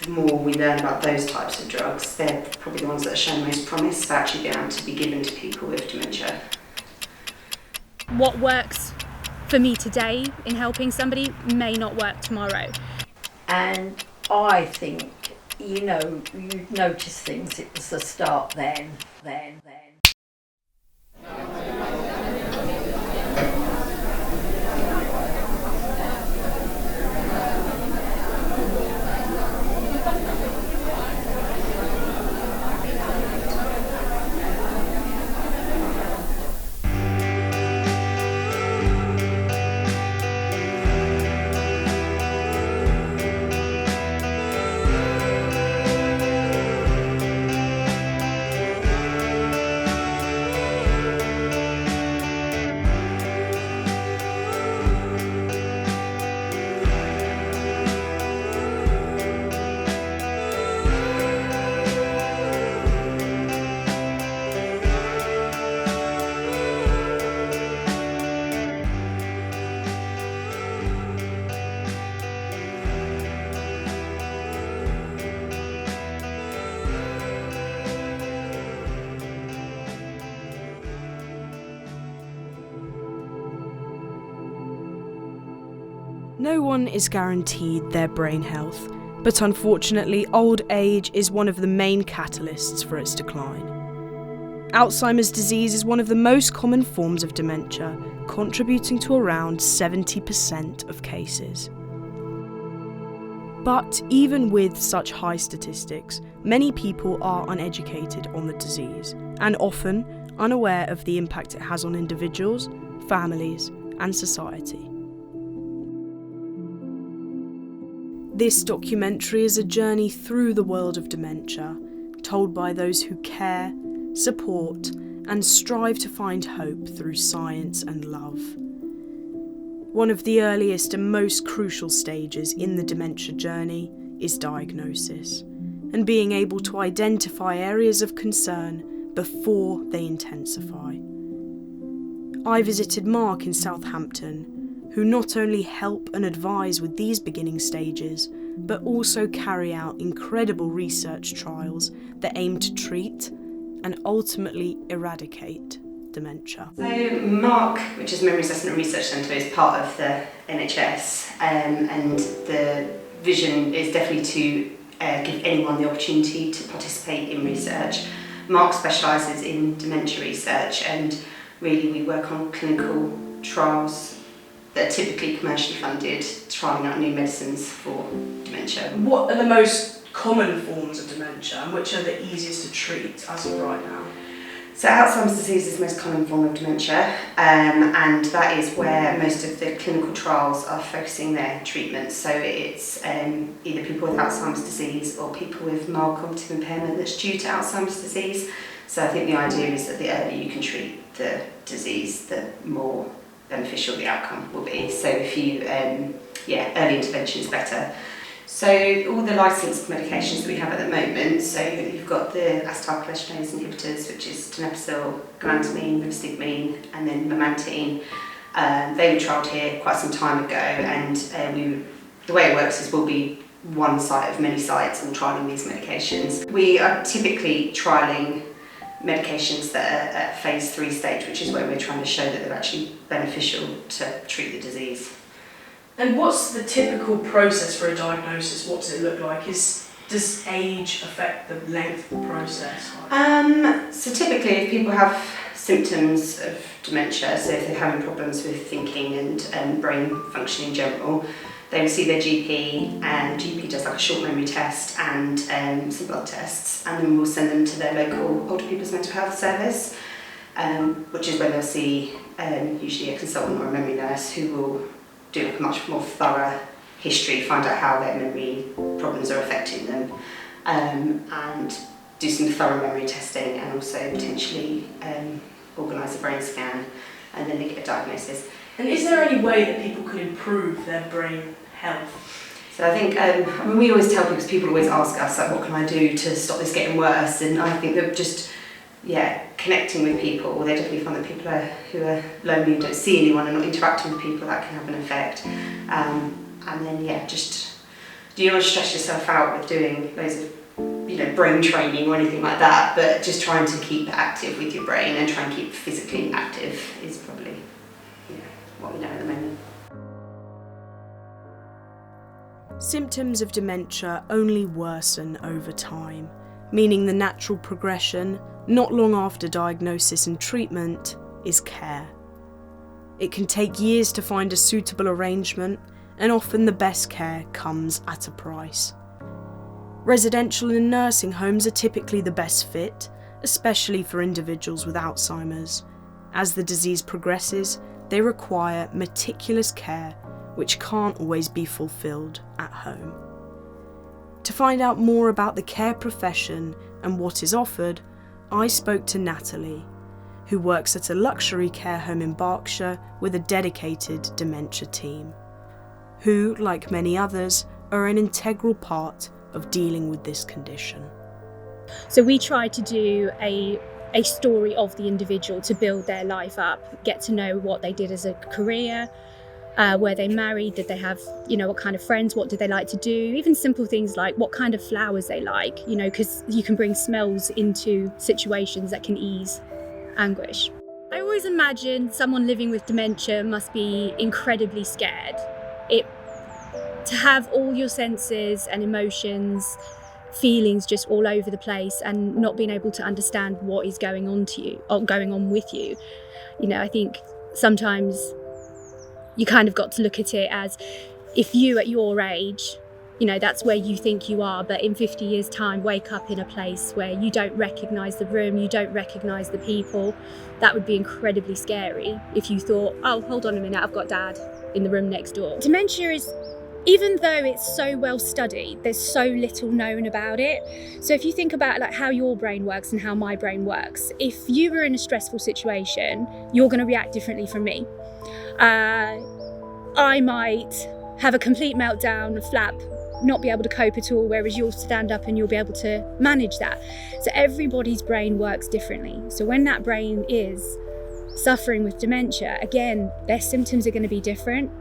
The more we learn about those types of drugs, they're probably the ones that are shown most promise of actually being able to be given to people with dementia. What works for me today in helping somebody may not work tomorrow. And I think, you notice things, it was the start then. No one is guaranteed their brain health, but unfortunately old age is one of the main catalysts for its decline. Alzheimer's disease is one of the most common forms of dementia, contributing to around 70% of cases. But even with such high statistics, many people are uneducated on the disease and often unaware of the impact it has on individuals, families, and society. This documentary is a journey through the world of dementia, told by those who care, support, and strive to find hope through science and love. One of the earliest and most crucial stages in the dementia journey is diagnosis, and being able to identify areas of concern before they intensify. I visited Mark in Southampton, who not only help and advise with these beginning stages, but also carry out incredible research trials that aim to treat and ultimately eradicate dementia. So Mark, which is Memory Assessment and Research Centre, is part of the NHS, and the vision is definitely to give anyone the opportunity to participate in research. Mark specialises in dementia research, and really we work on clinical trials that are typically commercially funded, trying out new medicines for dementia. What are the most common forms of dementia and which are the easiest to treat as of right now? So Alzheimer's disease is the most common form of dementia, and that is where most of the clinical trials are focusing their treatment. So it's either people with Alzheimer's disease or people with mild cognitive impairment that's due to Alzheimer's disease. So I think the idea is that the earlier you can treat the disease, the more beneficial the outcome will be. So if you, early intervention is better. So all the licensed medications that we have at the moment, so you've got the acetylcholinesterase inhibitors, which is donepezil, galantamine, rivastigmine, and then memantine. They were trialled here quite some time ago, and the way it works is we'll be one site of many sites all trialling these medications. We are typically trialling medications that are at phase 3 stage, which is where we're trying to show that they're actually beneficial to treat the disease. And what's the typical process for a diagnosis? What does it look like? Does age affect the length of the process? So typically if people have symptoms of dementia, so if they're having problems with thinking and brain function in general, they will see their GP, and GP does like a short memory test and some blood tests, and then we'll send them to their local older people's mental health service, which is when they'll see usually a consultant or a memory nurse who will do like a much more thorough history, find out how their memory problems are affecting them, and do some thorough memory testing, and also potentially organise a brain scan, and then they get a diagnosis. And is there any way that people can improve their brain health? So I think, we always tell people, because people always ask us, like, what can I do to stop this getting worse? And I think that just, connecting with people, or they definitely find that people who are lonely and don't see anyone and not interacting with people, that can have an effect. And then, just you don't want to stress yourself out with doing loads of brain training or anything like that, but just trying to keep active with your brain and try and keep physically active is probably what we know at the moment. Symptoms of dementia only worsen over time, meaning the natural progression, not long after diagnosis and treatment, is care. It can take years to find a suitable arrangement, and often the best care comes at a price. Residential and nursing homes are typically the best fit, especially for individuals with Alzheimer's. As the disease progresses, they require meticulous care, which can't always be fulfilled at home. To find out more about the care profession and what is offered, I spoke to Natalie, who works at a luxury care home in Berkshire with a dedicated dementia team, who, like many others, are an integral part of dealing with this condition. So we try to do a story of the individual to build their life up, get to know what they did as a career, were they married, did they have, what kind of friends, what did they like to do, even simple things like what kind of flowers they like, because you can bring smells into situations that can ease anguish. I always imagine someone living with dementia must be incredibly scared. To have all your senses and emotions, feelings just all over the place and not being able to understand what is going on to you or going on with you. I think sometimes you kind of got to look at it as if you at your age, that's where you think you are, but in 50 years' time, wake up in a place where you don't recognise the room, you don't recognise the people. That would be incredibly scary if you thought, oh, hold on a minute, I've got Dad in the room next door. Dementia is, even though it's so well studied, there's so little known about it. So if you think about like how your brain works and how my brain works, if you were in a stressful situation, you're going to react differently from me. I might have a complete meltdown, flap, not be able to cope at all, whereas you'll stand up and you'll be able to manage that. So everybody's brain works differently. So when that brain is suffering with dementia, again, their symptoms are going to be different.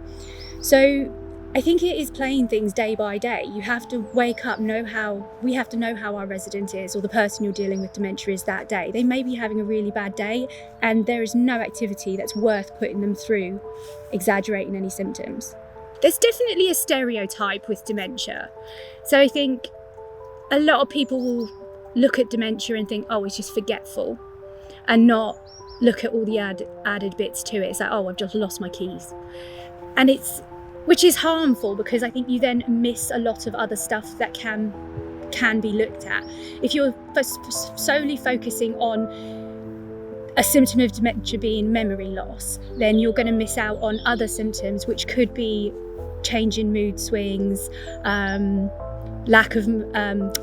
So I think it is playing things day by day. You have to wake up, we have to know how our resident is or the person you're dealing with dementia is that day. They may be having a really bad day and there is no activity that's worth putting them through, exaggerating any symptoms. There's definitely a stereotype with dementia. So I think a lot of people will look at dementia and think, oh, it's just forgetful, and not look at all the added bits to it. It's like, oh, I've just lost my keys. Which is harmful because I think you then miss a lot of other stuff that can be looked at. If you're solely focusing on a symptom of dementia being memory loss, then you're going to miss out on other symptoms, which could be change in mood swings, lack of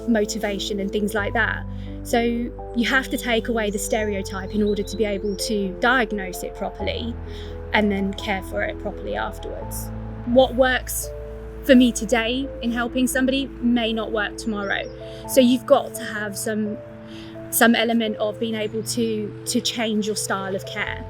motivation and things like that. So you have to take away the stereotype in order to be able to diagnose it properly and then care for it properly afterwards. What works for me today in helping somebody may not work tomorrow. So you've got to have some element of being able to change your style of care.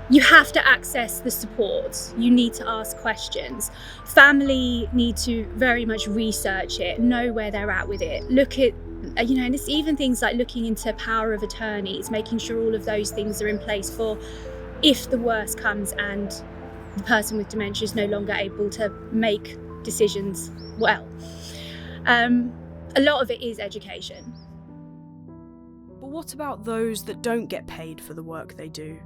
You have to access the support. You need to ask questions. Family need to very much research it, know where they're at with it. Look at, and it's even things like looking into power of attorneys, making sure all of those things are in place for if the worst comes and the person with dementia is no longer able to make decisions well. A lot of it is education. But what about those that don't get paid for the work they do?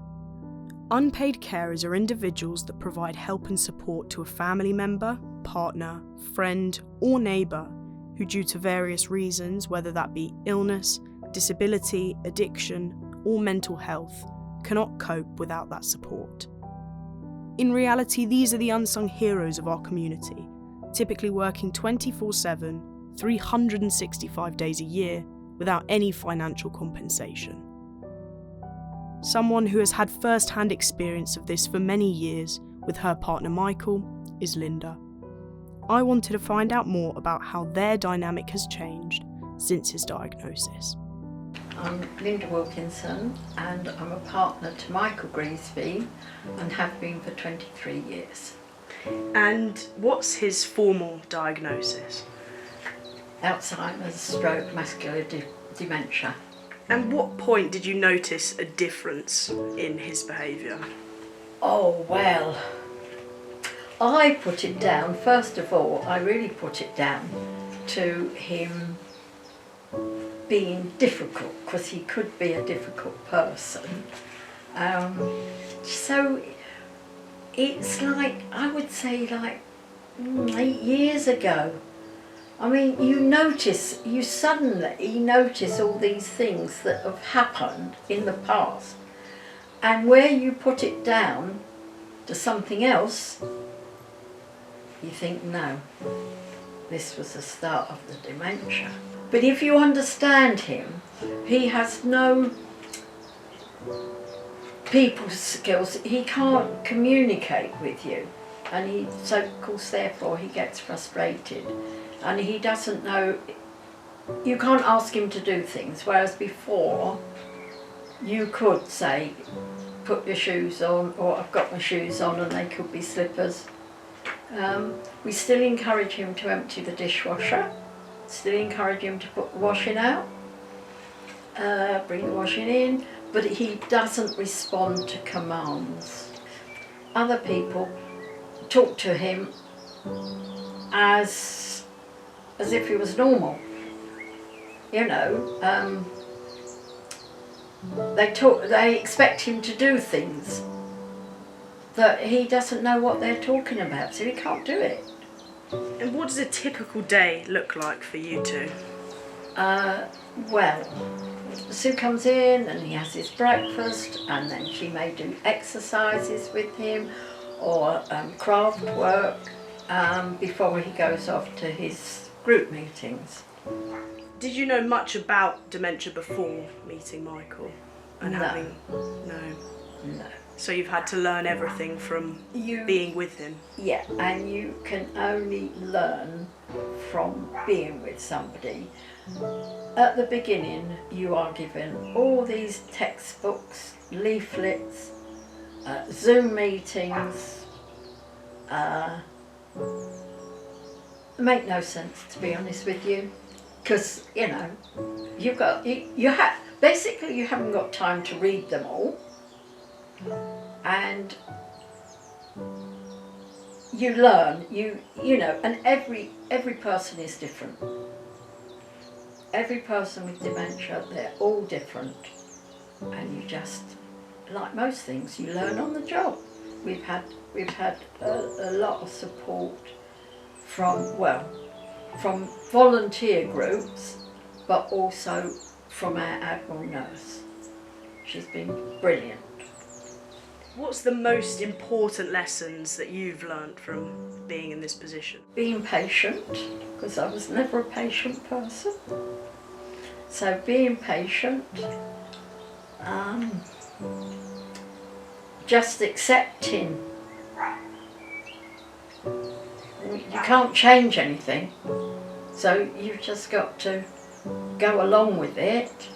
Unpaid carers are individuals that provide help and support to a family member, partner, friend, or neighbour who, due to various reasons, whether that be illness, disability, addiction, or mental health, cannot cope without that support. In reality, these are the unsung heroes of our community, typically working 24/7, 365 days a year without any financial compensation. Someone who has had first-hand experience of this for many years with her partner Michael is Linda. I wanted to find out more about how their dynamic has changed since his diagnosis. I'm Linda Wilkinson and I'm a partner to Michael Griesby and have been for 23 years. And what's his formal diagnosis? Alzheimer's, stroke, muscular dementia. And what point did you notice a difference in his behaviour? Oh, well, I put it down, first of all, I really put it down to him being difficult, because he could be a difficult person. So it's like, I would say like 8 years ago. I mean, you suddenly notice all these things that have happened in the past, and where you put it down to something else, you think, no, this was the start of the dementia. But if you understand him, he has no people skills, he can't communicate with you, and so of course therefore he gets frustrated, and he doesn't know, you can't ask him to do things, whereas before you could say, put your shoes on, or I've got my shoes on, and they could be slippers. We still encourage him to empty the dishwasher, still encourage him to put the washing out, bring the washing in, but he doesn't respond to commands. Other people talk to him as if he was normal, you know. They expect him to do things that he doesn't know what they're talking about, so he can't do it. And what does a typical day look like for you two? Well, Sue comes in and he has his breakfast, and then she may do exercises with him or craft work before he goes off to his group meetings. Did you know much about dementia before meeting Michael? And No. No. So you've had to learn everything from being with him? Yeah, and you can only learn from being with somebody. At the beginning, you are given all these textbooks, leaflets, Zoom meetings. Make no sense, to be honest with you, because you know basically you haven't got time to read them all, and you learn. You know, and every person is different. Every person with dementia, they're all different, and you just, like most things, you learn on the job. We've had a lot of support from volunteer groups, but also from our Admiral nurse. She's been brilliant. What's the most important lessons that you've learnt from being in this position? Being patient, because I was never a patient person. So being patient, just accepting. You can't change anything, so you've just got to go along with it,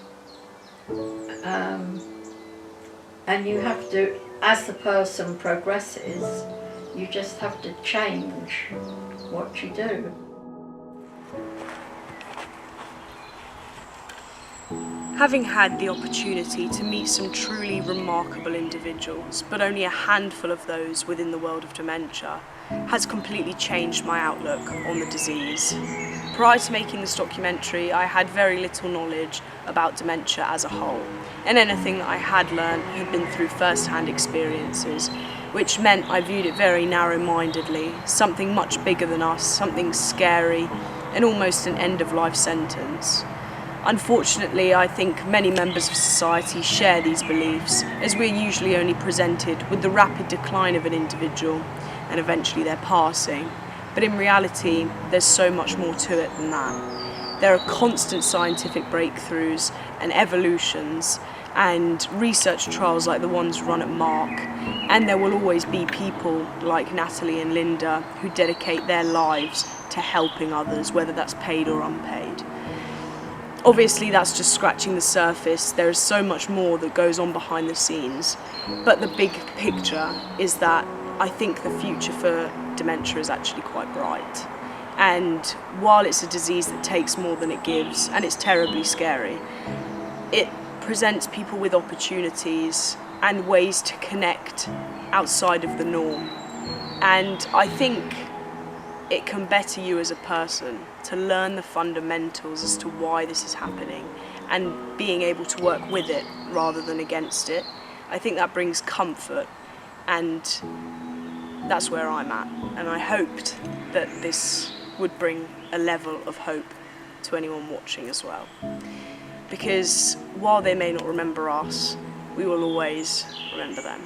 and you have to, as the person progresses, you just have to change what you do. Having had the opportunity to meet some truly remarkable individuals, but only a handful of those within the world of dementia, has completely changed my outlook on the disease. Prior to making this documentary, I had very little knowledge about dementia as a whole, and anything that I had learned had been through first-hand experiences, which meant I viewed it very narrow-mindedly, something much bigger than us, something scary, and almost an end-of-life sentence. Unfortunately, I think many members of society share these beliefs, as we're usually only presented with the rapid decline of an individual and eventually their passing. But in reality, there's so much more to it than that. There are constant scientific breakthroughs and evolutions and research trials like the ones run at Mark, and there will always be people like Natalie and Linda who dedicate their lives to helping others, whether that's paid or unpaid. Obviously, that's just scratching the surface. There is so much more that goes on behind the scenes. But the big picture is that I think the future for dementia is actually quite bright. And while it's a disease that takes more than it gives, and it's terribly scary, it presents people with opportunities and ways to connect outside of the norm. And I think it can better you as a person to learn the fundamentals as to why this is happening and being able to work with it rather than against it. I think that brings comfort, and that's where I'm at. And I hoped that this would bring a level of hope to anyone watching as well. Because while they may not remember us, we will always remember them.